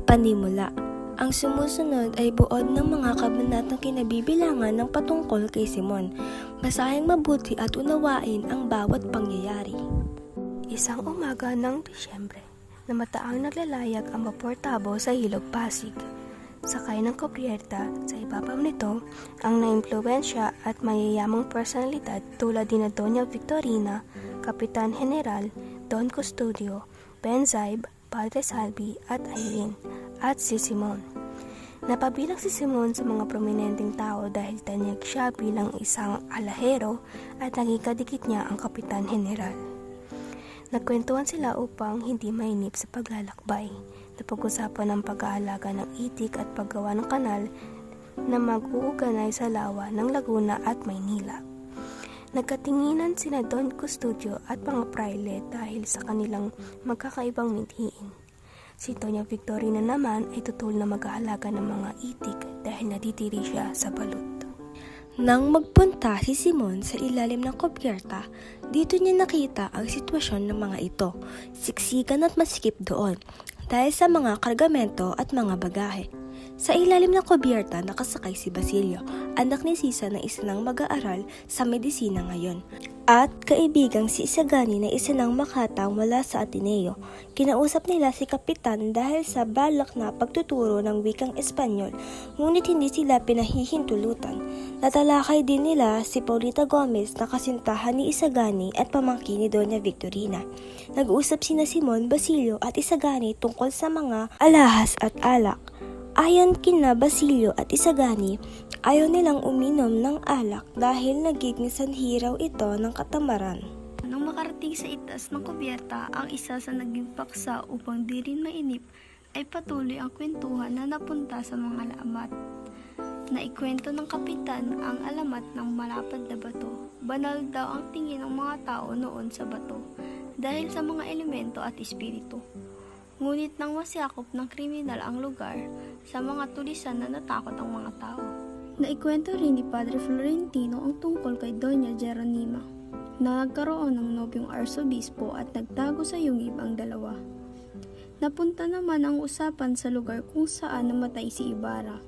Panimula. Ang sumusunod ay buod ng mga kabanatang kinabibilangan ng patungkol kay Simon. Basahing mabuti at unawain ang bawat pangyayari. Isang umaga ng Disyembre, namataang naglalayag ang vapor Tabo sa Ilog Pasig. Sakay ng kubyerta, sa ibabaw nito, ang naimpluwensya at mayayamang personalidad tulad ni Doña Victorina, Kapitan General, Don Custodio, Benzaib, Padre Salvi at Irene, at si Simon. Napabilang si Simon sa mga prominenteng tao dahil tanyag siya bilang isang alahero at naging kadikit niya ang Kapitan General. Nagkwentuhan sila upang hindi mainip sa paglalakbay. Napag-usapan ang pag-aalaga ng itik at paggawa ng kanal na mag-uuganay sa lawa ng Laguna at Maynila. Nagkatinginan sina Don Custodio at mga praile dahil sa kanilang magkakaibang mithiin. Si Doña Victorina naman ay tutul na mag-aalaga ng mga itik dahil nadidiri siya sa balut. Nang magpunta si Simon sa ilalim ng kubyerta, dito niya nakita ang sitwasyon ng mga ito. Siksikan at masikip doon dahil sa mga kargamento at mga bagahe. Sa ilalim ng kubyerta nakasakay si Basilio, anak ni Sisa na isa ng mag-aaral sa medisina ngayon, at kaibigang si Isagani na isa ng Makata mula sa Ateneo. Kinausap nila si Kapitan dahil sa balak na pagtuturo ng wikang Espanyol, ngunit hindi sila pinahihintulutan. Natalakay din nila si Paulita Gomez na kasintahan ni Isagani at pamangkin ni Doña Victorina. Nag-uusap sina Simon, Basilio at Isagani tungkol sa mga alahas at alak. Ayon kina Basilio at Isagani, ayaw nilang uminom ng alak dahil nagiging sanhi raw ito ng katamaran. Nang makarating sa itas ng kubyerta, ang isa sa naging paksa upang di rin mainip ay patuloy ang kwentuhan na napunta sa mga alamat. Naikwento ng kapitan ang alamat ng malapad na bato. Banal daw ang tingin ng mga tao noon sa bato dahil sa mga elemento at espiritu. Ngunit nang masyakop ng kriminal ang lugar, sa mga tulisan na natakot ang mga tao. Naikwento rin ni Padre Florentino ang tungkol kay Doña Jeronima, na nagkaroon ng nobyong arsobispo at nagtago sa yungib ang dalawa. Napunta naman ang usapan sa lugar kung saan namatay si Ibarra.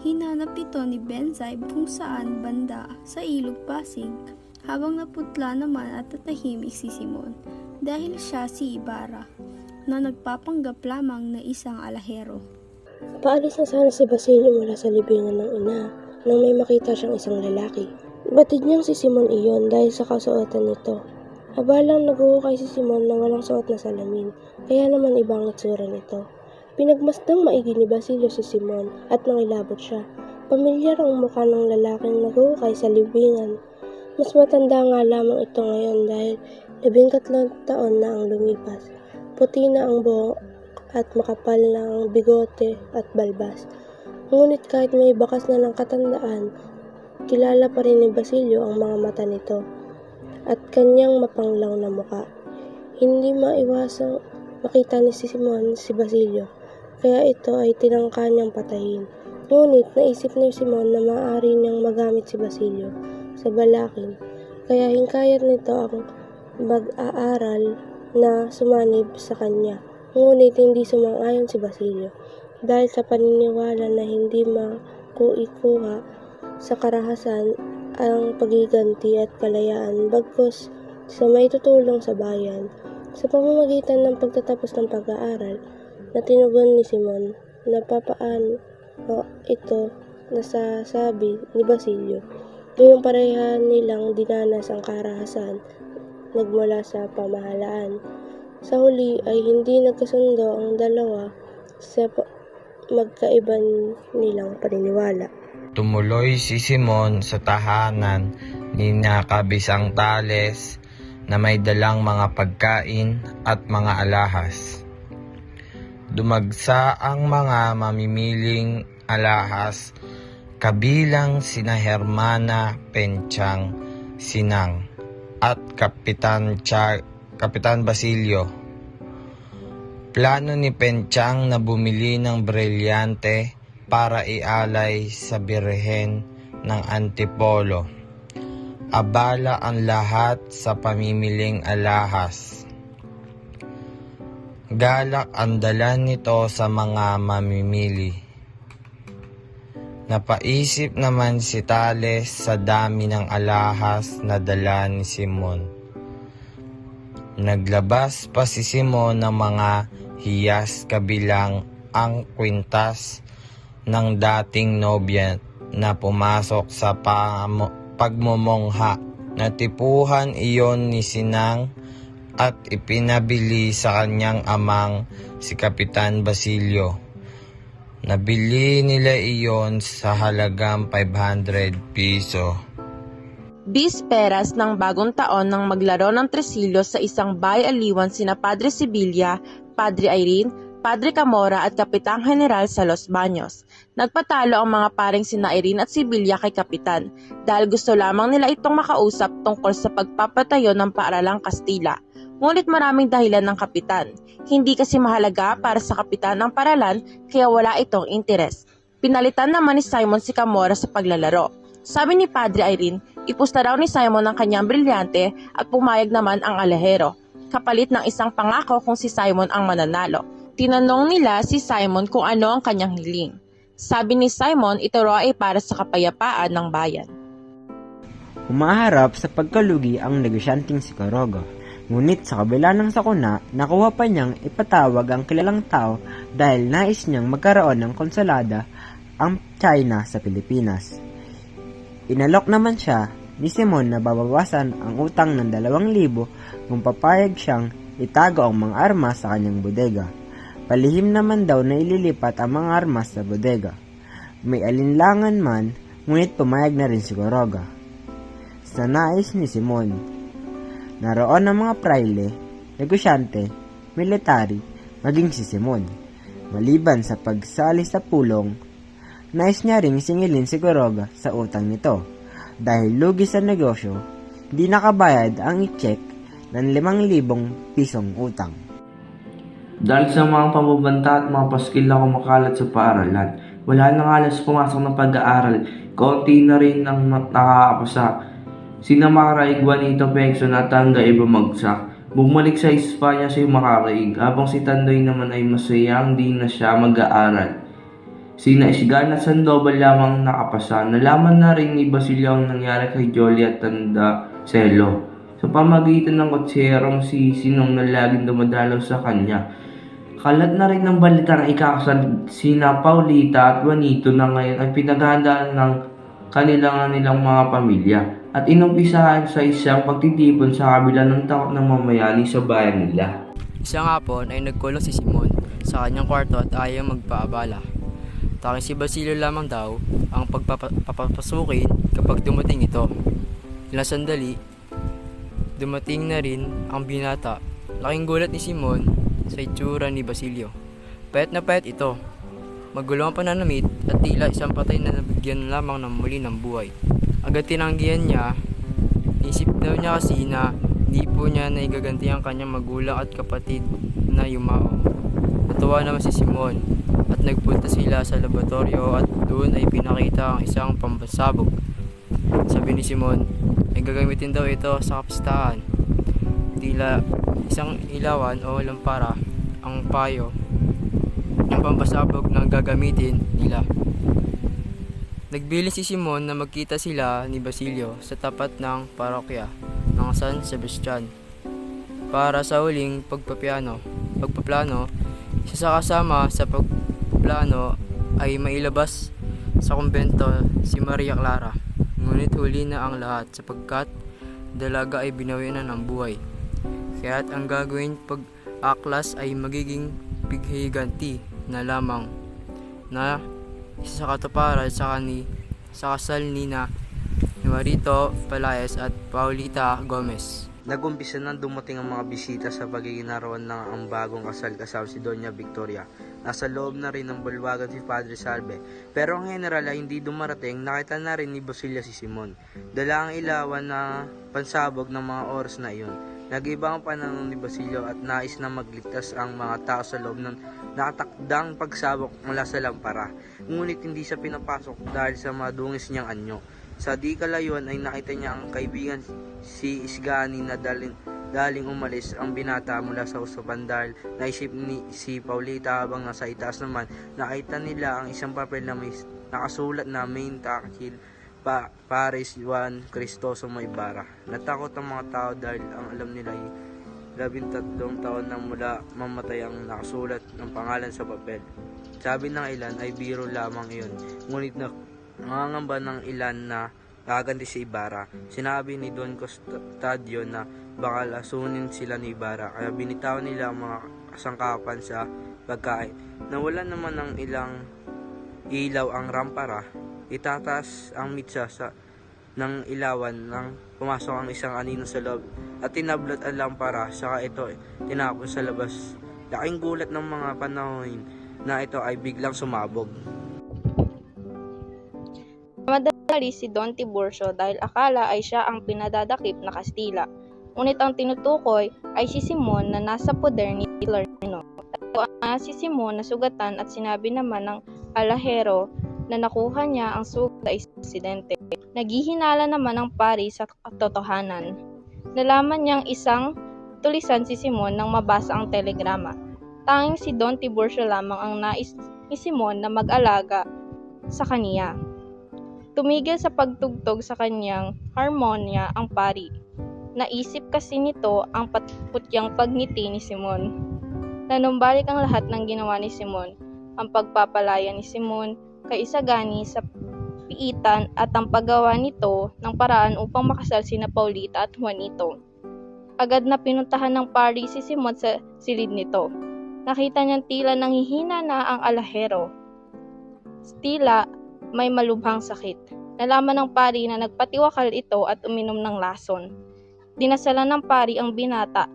Hinanap ito ni Benzaib kung saan banda sa Ilog Pasig, habang naputla naman at tatahimik si Simon dahil siya si Ibarra, na nagpapanggap lamang na isang alahero. Paalis na sana si Basilio mula sa libingan ng ina nang may makita siyang isang lalaki. Batid niyang si Simon iyon dahil sa kasuotan nito. Habalang naguhukay si Simon na walang suot na salamin, kaya naman ibang itsura nito. Pinagmasdang maigi ni Basilio si Simon at nangilabot siya. Pamilyar ang mukha ng lalaking naguhukay sa libingan. Mas matanda nga lamang ito ngayon dahil 13 taon na ang lumipas. Puti na ang buhok at makapal na ang bigote at balbas. Ngunit kahit may bakas na ng katandaan, kilala pa rin ni Basilio ang mga mata nito at kanyang mapanglaw na muka. Hindi maiwasang makita ni Simon si Basilio, kaya ito ay tinangka niyang patayin. Ngunit naisip ni Simon na maaari niyang magamit si Basilio sa balakin, kaya hingkayat nito ang mag-aaral na sumanib sa kanya. Ngunit hindi sumang-ayon si Basilio dahil sa paniniwala na hindi makuikuha sa karahasan ang pagiganti at kalayaan bagkus sa may tutulong sa bayan. Sa pamamagitan ng pagtatapos ng pag-aaral na tinugon ni Simon, napapaano ito nasasabi ni Basilio. Ngayong pareha nilang dinanas ang karahasan nagmula sa pamahalaan. Sa huli ay hindi nagkasundo ang dalawa sa magkaiba nilang paniniwala. Tumuloy si Simon sa tahanan ni Kabisang Tales na may dalang mga pagkain at mga alahas. Dumagsa ang mga mamimiling alahas kabilang sina Hermana Penchang Sinang at Kapitan Basilio. Plano ni Penchang na bumili ng brilyante para ialay sa Birhen ng Antipolo. Abala ang lahat sa pamimiling alahas. Galak ang dala nito sa mga mamimili. Napaisip naman si Tales sa dami ng alahas na dala ni Simon. Naglabas pa si Simon ng mga hiyas kabilang ang kwintas ng dating nobya na pumasok sa pagmumungha. Natipuhan iyon ni Sinang at ipinabili sa kanyang amang si Kapitan Basilio. Nabili nila iyon sa halagang 500 piso. Bisperas ng bagong taon nang maglaro ng Tresillos sa isang bay-aliwan sina Padre Sibilia, Padre Irene, Padre Camora at Kapitang General sa Los Baños. Nagpatalo ang mga paring sina Irene at Sibilia kay Kapitan dahil gusto lamang nila itong makausap tungkol sa pagpapatayo ng paaralang Kastila. Ngunit maraming dahilan ng Kapitan. Hindi kasi mahalaga para sa Kapitan ang paralan kaya wala itong interes. Pinalitan naman ni Simon si Camora sa paglalaro. Sabi ni Padre Irene, ipusta raw ni Simon ang kanyang brilyante at pumayag naman ang alahero, kapalit ng isang pangako kung si Simon ang mananalo. Tinanong nila si Simon kung ano ang kanyang hiling. Sabi ni Simon, ito raw ay para sa kapayapaan ng bayan. Humaharap sa pagkalugi ang negosyanteng si Quiroga. Ngunit sa kabila ng sakuna, nakuha pa niyang ipatawag ang kilalang tao dahil nais niyang magkaroon ng konsulada ang China sa Pilipinas. Inalok naman siya ni Simon na babawasan ang utang ng 2,000 kung papayag siyang itago ang mga armas sa kanyang bodega. Palihim naman daw na ililipat ang mga armas sa bodega. May alinlangan man, ngunit pumayag na rin si Quiroga. Sa nais ni Simon, naroon ang mga praile, negosyante, military, maging si Simon. Maliban sa pagsali sa pulong, nais niya ring singilin si Quiroga sa utang nito. Dahil lugi sa negosyo, di nakabayad ang i-check ng 5,000 pisong utang. Dahil sa mga pambabanta at mga paskil na kumakalat sa paaralan, wala nang halos pumasok ng pag-aaral, kaunti na rin ang nakakapasa. Sina Makaraig, Juanito Pexon at Tanggay bumagsak. Bumalik sa Espanya si Makaraig, habang si Tandoy naman ay masayang di na siya mag-aaral. Sina Isgan at Sandoval lamang nakapasa. Nalaman na rin ni Basilio ang nangyari kay Jolly at Tanda Celo sa pamagitan ng kotserong si Sinong na laging dumadalaw sa kanya. Kalat na rin ng balita na ikakasal sina Paulita at Juanito na ngayon ay pinaghahandaan ng kanilang mga pamilya at inumpisahan sa isang pagtitipon sa kabila ng takot ng mamayani sa bayan nila. Isang hapon ay nagkulong si Simon sa kanyang kwarto at ayaw magpaabala. Tanging si Basilio lamang daw ang papapasukin kapag dumating ito. Ilang sandali, dumating na rin ang binata. Laking gulat ni Simon sa itsura ni Basilio. Payat na payat ito. Magulo ang pananamit at tila isang patay na nabigyan lamang ng muli ng buhay. Agad tinanggihan niya, isip daw niya kasi na hindi po niya naigaganti ang kanyang magulang at kapatid na yumao. Natuwa naman si Simon at nagpunta sila sa laboratorio at doon ay pinakita ang isang pambasabog. Sabi ni Simon ay gagamitin daw ito sa kapistahan. Tila isang ilawan o lampara ang payo ng pambasabog na gagamitin nila. Nagbilin si Simon na magkita sila ni Basilio sa tapat ng parokya ng San Sebastian para sa huling pagpaplano. Isa sa kasama sa pagplano ay mailabas sa kumbento si Maria Clara. Ngunit huli na ang lahat sapagkat dalaga ay binawian na ng buhay. Kaya't ang gagawin pag-aklas ay magiging bighiganti na lamang na isa sa katuparan sa kasal ni Juanito Pelaez at Paulita Gomez. Nagumpisa nang dumating ang mga bisita sa pagiging narawan ng ang bagong kasal kasama si Doña Victoria. Nasa loob na rin ng bulwagan si Padre Salve. Pero ang general ay hindi dumarating, nakita na rin ni Basilio si Simon. Dala ang ilawan na pansabog ng mga oras na iyon. Nag-iba ang pananaw ni Basilio at nais na magligtas ang mga tao sa loob ng nakatakdang pagsabog mula sa lampara. Ngunit hindi siya pinapasok dahil sa madungis niyang anyo. Sa di kalayuan ay nakita niya ang kaibigan si Isgani na daling umalis ang binata mula sa usapan dahil naisip ni si Paulita habang nasa itaas naman, nakita nila ang isang papel na may nakasulat na main takil Paris Juan Cristoso Maybara. Natakot ang mga tao dahil ang alam nila ay 13 taon na mula mamatay ang nakasulat ng pangalan sa papel. Sabi ng ilan ay biro lamang iyon, ngunit nangangamba ng ilan na gaganti si Ibarra. Sinabi ni Don Custodio na baka lasunin sila ni Ibarra, kaya binitawan nila ang mga kasangkapan sa pagkain. Nawalan naman ng ilang ilaw ang rampara, itatas ang mitsa ng ilawan nang pumasok ang isang anino sa loob at tinablot ang lampara, saka ito tinapon sa labas. Laking gulat ng mga panahon na ito ay biglang sumabog. Madali si Don Tiburcio dahil akala ay siya ang pinadadakip na Kastila. Ngunit ang tinutukoy ay si Simon na nasa poder ni Salerno. Ito ang si Simon na sugatan at sinabi naman ng alahero na nakuha niya ang sugat sa aksidente. Naghihinala naman ang pari sa katotohanan. Nalaman niyang isang tulisan si Simon nang mabasa ang telegrama. Tanging si Don Tiburcio lamang ang nais ni Simon na mag-alaga sa kaniya. Tumigil sa pagtugtog sa kanyang harmonya ang pari. Naisip kasi nito ang putyang pagngiti ni Simon. Nanumbalik ang lahat ng ginawa ni Simon, ang pagpapalaya ni Simon kay Isagani sa piitan at ang paggawa nito ng paraan upang makasal sina Paulita at Juanito. Agad na pinuntahan ng pari si Simon sa silid nito. Nakita niyang tila nanghihina na ang alahero. Tila may malubhang sakit. Nalaman ng pari na nagpatiwakal ito at uminom ng lason. Dinasalan ng pari ang binata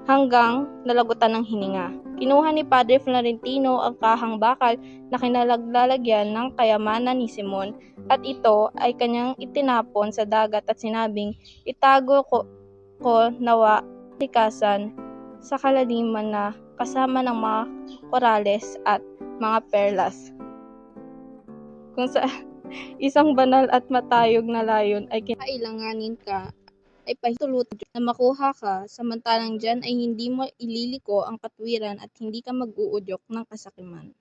hanggang nalagutan ng hininga. Kinuha ni Padre Florentino ang kahang bakal na kinalaglalagyan ng kayamanan ni Simon at ito ay kanyang itinapon sa dagat at sinabing, itago ko nawa tikasan sa kalaliman na kasama ng mga korales at mga perlas. Kung sa isang banal at matayog na layon ay kinailanganin ka, ay pahintulutan na makuha ka, samantalang dyan ay hindi mo ililiko ang katwiran at hindi ka mag-uudyok ng kasakiman.